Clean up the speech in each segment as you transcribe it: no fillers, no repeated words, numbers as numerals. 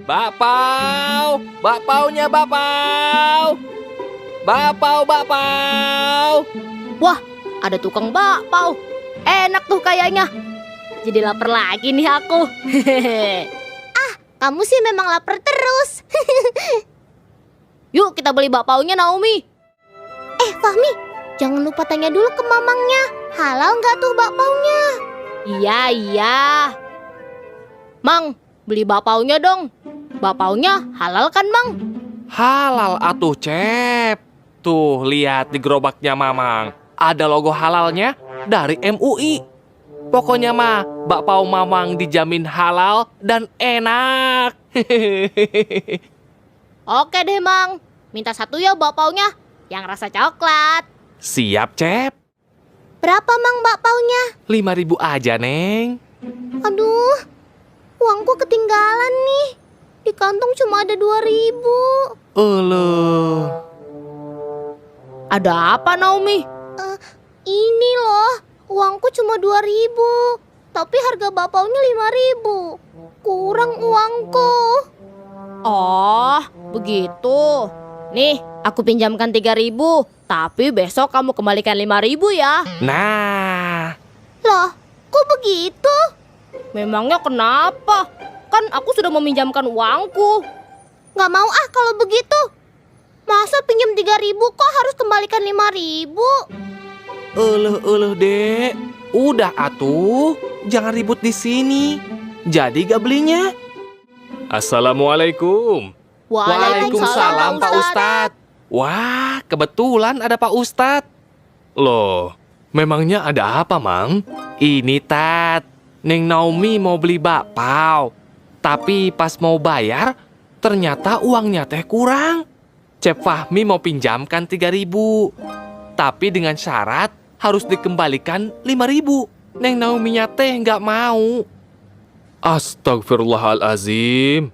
Bakpao, bakpaunya bakpao. Bakpao, bakpao. Wah, ada tukang bakpao. Enak tuh kayaknya. Jadi lapar lagi nih aku. Kamu sih memang lapar terus. Yuk kita beli bakpaonya Naomi. Fahmi, jangan lupa tanya dulu ke mamangnya. Halal nggak tuh bakpaunya? Iya. Mang, beli bakpaonya dong. Bakpaonya halal kan, Mang? Halal atuh, Cep. Tuh, lihat di gerobaknya Mamang. Ada logo halalnya dari MUI. Pokoknya mah, bakpao Mamang dijamin halal dan enak. Oke deh, Mang. Minta satu ya bakpaonya, yang rasa coklat. Siap, Cep. Berapa mang bakpaunya? 5.000 aja, Neng. Aduh, uangku ketinggalan nih. Di kantong cuma ada 2.000. Eluh. Ada apa, Naomi? Ini loh, uangku cuma 2.000. Tapi harga bakpaunya 5.000. Kurang uangku. Oh, begitu. Nih, aku pinjamkan 3.000. Tapi besok kamu kembalikan 5.000 ya. Nah, Loh, kok begitu? Memangnya kenapa? Kan aku sudah meminjamkan uangku. Nggak mau kalau begitu. Masa pinjam 3.000 kok harus kembalikan 5.000? eluh, Dek. Udah atuh, jangan ribut di sini. Jadi gak belinya? Assalamualaikum. Waalaikumsalam, Pak Ustadz. Wah, kebetulan ada Pak Ustadz. Loh, memangnya ada apa, Mang? Ini, Tat. Neng Naomi mau beli bakpao. Tapi pas mau bayar, ternyata uangnya teh kurang. Cep Fahmi mau pinjamkan 3.000. Tapi dengan syarat harus dikembalikan 5.000. Neng Naominya teh nggak mau. Astagfirullahalazim.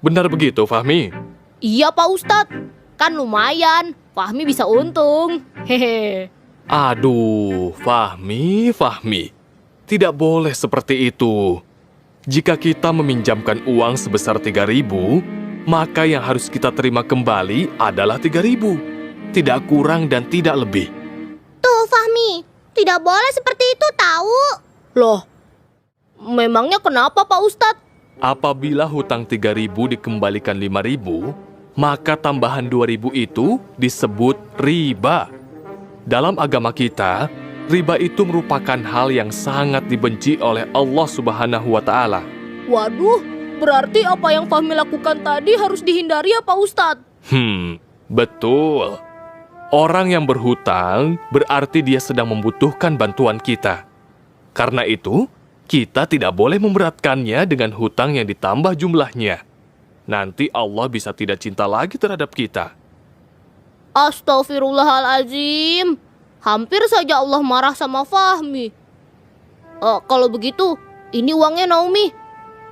Benar begitu, Fahmi? Iya, Pak Ustadz. Kan lumayan, Fahmi bisa untung. Hehe. Aduh, Fahmi. Tidak boleh seperti itu. Jika kita meminjamkan uang sebesar 3.000, maka yang harus kita terima kembali adalah 3.000. Tidak kurang dan tidak lebih. Tuh Fahmi, tidak boleh seperti itu tahu. Loh, memangnya kenapa, Pak Ustadz? Apabila hutang 3.000 dikembalikan 5.000, maka tambahan 2.000 itu disebut riba. Dalam agama kita, riba itu merupakan hal yang sangat dibenci oleh Allah Subhanahu wa Ta'ala. Waduh, berarti apa yang Fahmi lakukan tadi harus dihindari ya, Pak Ustadz? Betul. Orang yang berhutang berarti dia sedang membutuhkan bantuan kita. Karena itu, kita tidak boleh memberatkannya dengan hutang yang ditambah jumlahnya. Nanti Allah bisa tidak cinta lagi terhadap kita. Astagfirullahaladzim. Hampir saja Allah marah sama Fahmi. Kalau begitu, ini uangnya Naomi.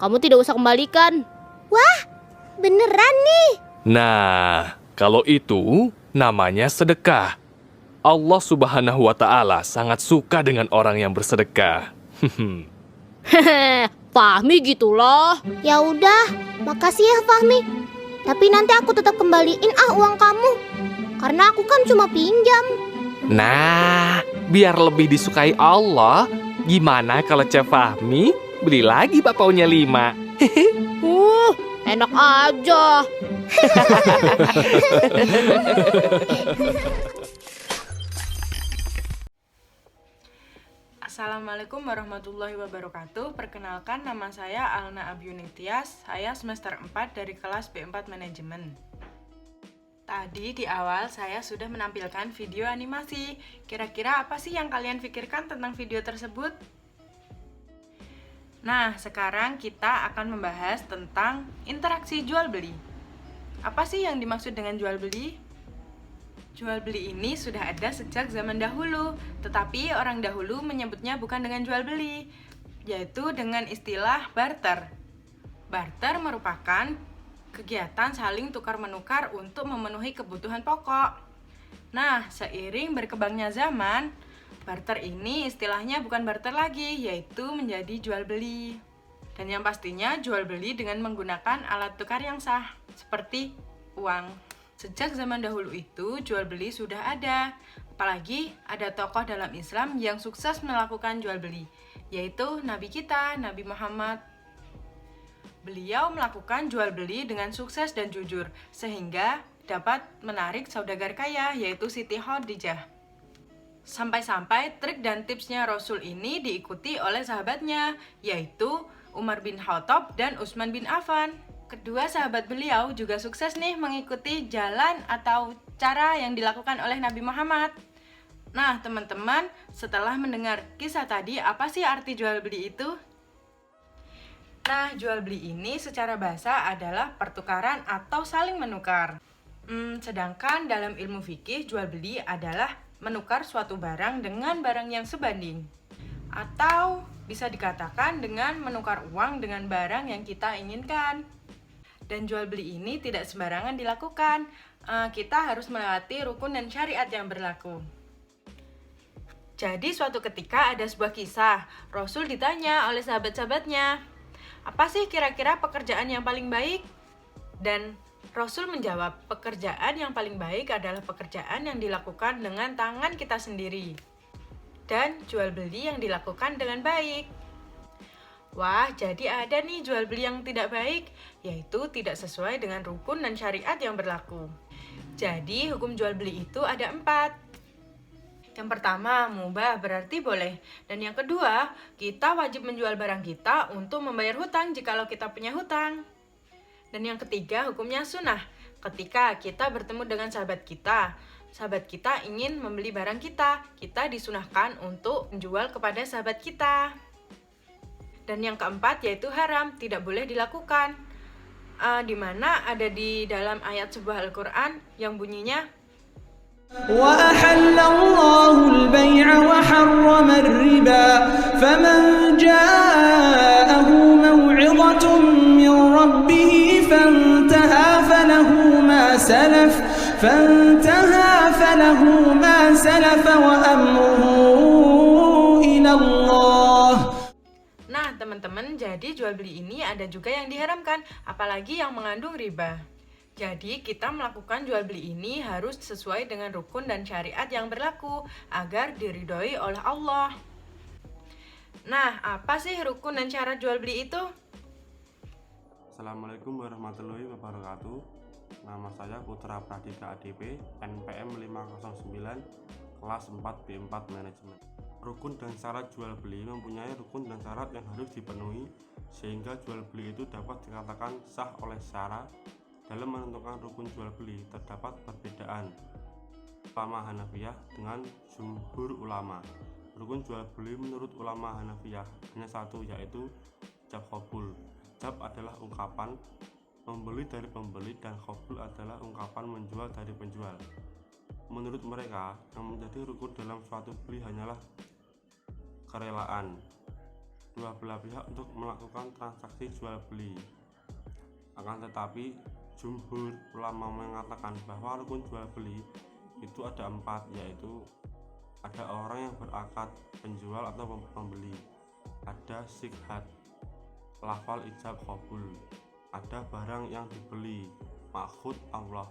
Kamu tidak usah kembalikan. Wah, beneran nih. Nah, kalau itu namanya sedekah. Allah Subhanahu wa Ta'ala sangat suka dengan orang yang bersedekah. Hehe, Fahmi gitu loh. Ya udah, makasih ya Fahmi. Tapi nanti aku tetap kembaliin uang kamu. Karena aku kan cuma pinjam. Nah, biar lebih disukai Allah, gimana kalau Cep Fahmi beli lagi bakpaunya 5? Enak aja. Assalamualaikum warahmatullahi wabarakatuh. Perkenalkan, nama saya Alna Abiunityas. Saya semester 4 dari kelas B4 Manajemen. Tadi di awal saya sudah menampilkan video animasi. Kira-kira apa sih yang kalian pikirkan tentang video tersebut? Nah, sekarang kita akan membahas tentang interaksi jual beli. Apa sih yang dimaksud dengan jual beli? Jual beli ini sudah ada sejak zaman dahulu, tetapi orang dahulu menyebutnya bukan dengan jual beli, yaitu dengan istilah barter. Barter merupakan kegiatan saling tukar-menukar untuk memenuhi kebutuhan pokok. Nah, seiring berkembangnya zaman, barter ini istilahnya bukan barter lagi, yaitu menjadi jual beli. Dan yang pastinya jual beli dengan menggunakan alat tukar yang sah, seperti uang. Sejak zaman dahulu itu jual beli sudah ada. Apalagi ada tokoh dalam Islam yang sukses melakukan jual beli, yaitu Nabi kita, Nabi Muhammad. Beliau melakukan jual beli dengan sukses dan jujur, sehingga dapat menarik saudagar kaya, yaitu Siti Khadijah. Sampai-sampai trik dan tipsnya Rasul ini diikuti oleh sahabatnya, yaitu Umar bin Khattab dan Utsman bin Affan. Kedua sahabat beliau juga sukses nih mengikuti jalan atau cara yang dilakukan oleh Nabi Muhammad. Nah, teman-teman, setelah mendengar kisah tadi, apa sih arti jual beli itu? Nah, jual beli ini secara bahasa adalah pertukaran atau saling menukar. Sedangkan dalam ilmu fikih, jual beli adalah menukar suatu barang dengan barang yang sebanding. Atau bisa dikatakan dengan menukar uang dengan barang yang kita inginkan. Dan jual beli ini tidak sembarangan dilakukan. Kita harus melewati rukun dan syariat yang berlaku. Jadi suatu ketika ada sebuah kisah, Rasul ditanya oleh sahabat-sahabatnya, apa sih kira-kira pekerjaan yang paling baik? Dan Rasul menjawab, pekerjaan yang paling baik adalah pekerjaan yang dilakukan dengan tangan kita sendiri. Dan jual beli yang dilakukan dengan baik. Wah, jadi ada nih jual beli yang tidak baik, yaitu tidak sesuai dengan rukun dan syariat yang berlaku. Jadi hukum jual beli itu ada 4. Yang pertama, mubah berarti boleh. Dan yang kedua, kita wajib menjual barang kita untuk membayar hutang jikalau kita punya hutang. Dan yang ketiga, hukumnya sunnah. Ketika kita bertemu dengan sahabat kita ingin membeli barang kita disunahkan untuk menjual kepada sahabat kita. Dan yang keempat, yaitu haram, tidak boleh dilakukan. Di mana ada di dalam ayat sebuah Al-Quran yang bunyinya, وَأَحَلَّ اللَّهُ الْبَيْعَ وَحَرَّمَ الرِّبَا فَمَنْ جَاءَهُ مَوْعِظَةٌ مِّنْ رَبِّهِ فَانْتَهَى فَلَهُ مَا سَلَفَ وَأَمْرُهُ إِلَى اللَّهِ. Nah, teman-teman, jadi jual beli ini ada juga yang diharamkan, apalagi yang mengandung riba. Jadi, kita melakukan jual beli ini harus sesuai dengan rukun dan syariat yang berlaku agar diridhoi oleh Allah. Nah, apa sih rukun dan syarat jual beli itu? Assalamualaikum warahmatullahi wabarakatuh. Nama saya Putra Pradika ADP, NPM 509, kelas 4 B4 Manajemen. Rukun dan syarat jual beli mempunyai rukun dan syarat yang harus dipenuhi sehingga jual beli itu dapat dikatakan sah oleh syara. Dalam menentukan rukun jual beli terdapat perbedaan ulama Hanafiyah dengan jumhur ulama. Rukun jual beli menurut ulama Hanafiyah hanya satu, yaitu ijab qabul. Ijab adalah ungkapan membeli dari pembeli dan qabul adalah ungkapan menjual dari penjual. Menurut mereka, yang menjadi rukun dalam suatu beli hanyalah kerelaan dua belah pihak untuk melakukan transaksi jual beli. Akan tetapi jumhur ulama mengatakan bahwa rukun jual beli itu ada 4, yaitu ada orang yang berakad, penjual atau pembeli, ada sighat, lafal ijab qabul, ada barang yang dibeli, makhud Allah,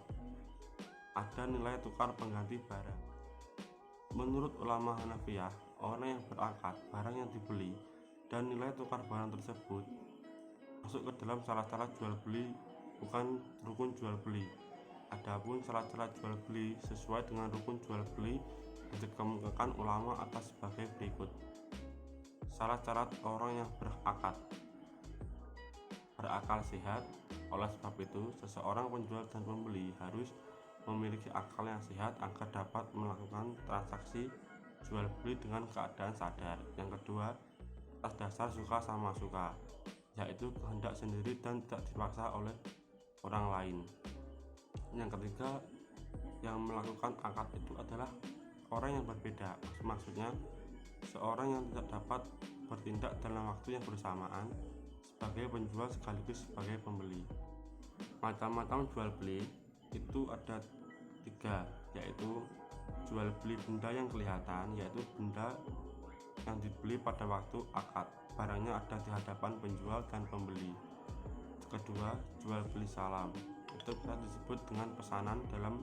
ada nilai tukar pengganti barang. Menurut ulama Hanafiyah, orang yang berakad, barang yang dibeli, dan nilai tukar barang tersebut masuk ke dalam syarat-syarat jual beli, bukan rukun jual beli. Adapun syarat-syarat jual beli sesuai dengan rukun jual beli dikemukakan ulama atas sebagai berikut. Syarat-syarat orang yang berakal sehat. Oleh sebab itu, seseorang penjual dan pembeli harus memiliki akal yang sehat agar dapat melakukan transaksi jual beli dengan keadaan sadar. Yang kedua, atas dasar suka sama suka, yaitu kehendak sendiri dan tidak dipaksa oleh orang lain. Yang ketiga, yang melakukan akad itu adalah orang yang berbeda. Maksudnya, seorang yang tidak dapat bertindak dalam waktu yang bersamaan sebagai penjual sekaligus sebagai pembeli. Macam-macam jual beli itu ada 3, yaitu jual beli benda yang kelihatan, yaitu benda yang dibeli pada waktu akad. barangnya ada di hadapan penjual dan pembeli. Kedua, jual beli salam. Itu bisa disebut dengan pesanan. Dalam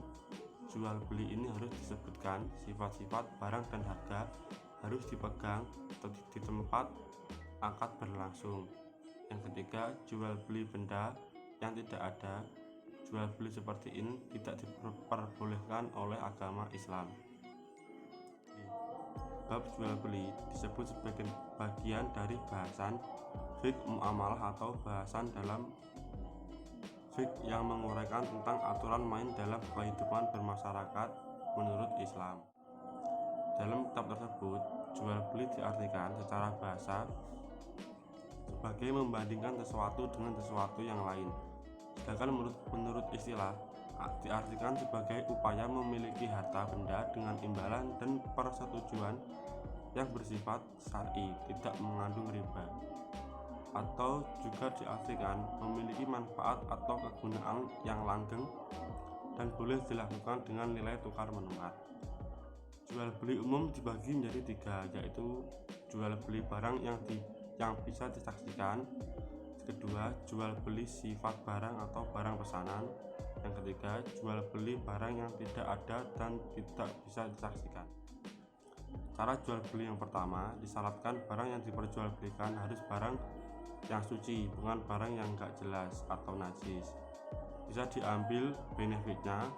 jual beli ini harus disebutkan sifat-sifat barang dan harga, harus dipegang atau di tempat akad berlangsung. Yang ketiga, jual beli benda yang tidak ada. Jual beli seperti ini tidak diperbolehkan oleh agama Islam. Bab jual beli disebut sebagai bagian dari bahasan fiqh muamalah atau bahasan dalam fiqh yang menguraikan tentang aturan main dalam kehidupan bermasyarakat menurut Islam. Dalam kitab tersebut, jual beli diartikan secara bahasa sebagai membandingkan sesuatu dengan sesuatu yang lain. Sedangkan menurut istilah diartikan sebagai upaya memiliki harta benda dengan imbalan dan persetujuan yang bersifat syar'i, tidak mengandung riba. Atau juga diartikan memiliki manfaat atau kegunaan yang langgeng dan boleh dilakukan dengan nilai tukar menukar. Jual beli umum dibagi menjadi tiga, yaitu jual beli barang yang bisa disaksikan. Kedua, jual beli sifat barang atau barang pesanan. Yang ketiga, jual beli barang yang tidak ada dan tidak bisa disaksikan. Cara jual beli yang pertama, disyaratkan barang yang diperjualbelikan harus barang yang suci, bukan barang yang enggak jelas atau najis. Bisa diambil benefitnya,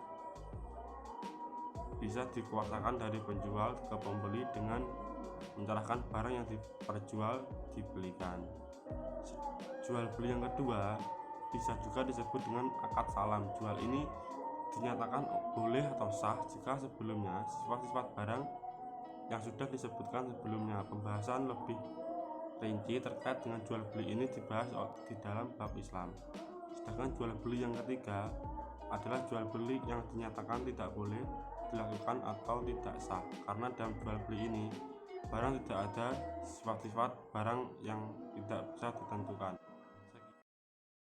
bisa dikuasakan dari penjual ke pembeli dengan menyerahkan barang yang dibelikan. Jual beli yang kedua bisa juga disebut dengan akad salam. Jual ini dinyatakan boleh atau sah jika sebelumnya sifat-sifat barang yang sudah disebutkan sebelumnya. Pembahasan lebih rinci terkait dengan jual beli ini dibahas di dalam bab Islam. Sedangkan jual beli yang ketiga adalah jual beli yang dinyatakan tidak boleh dilakukan atau tidak sah, karena dalam jual beli ini barang tidak ada sifat-sifat barang yang tidak bisa ditentukan.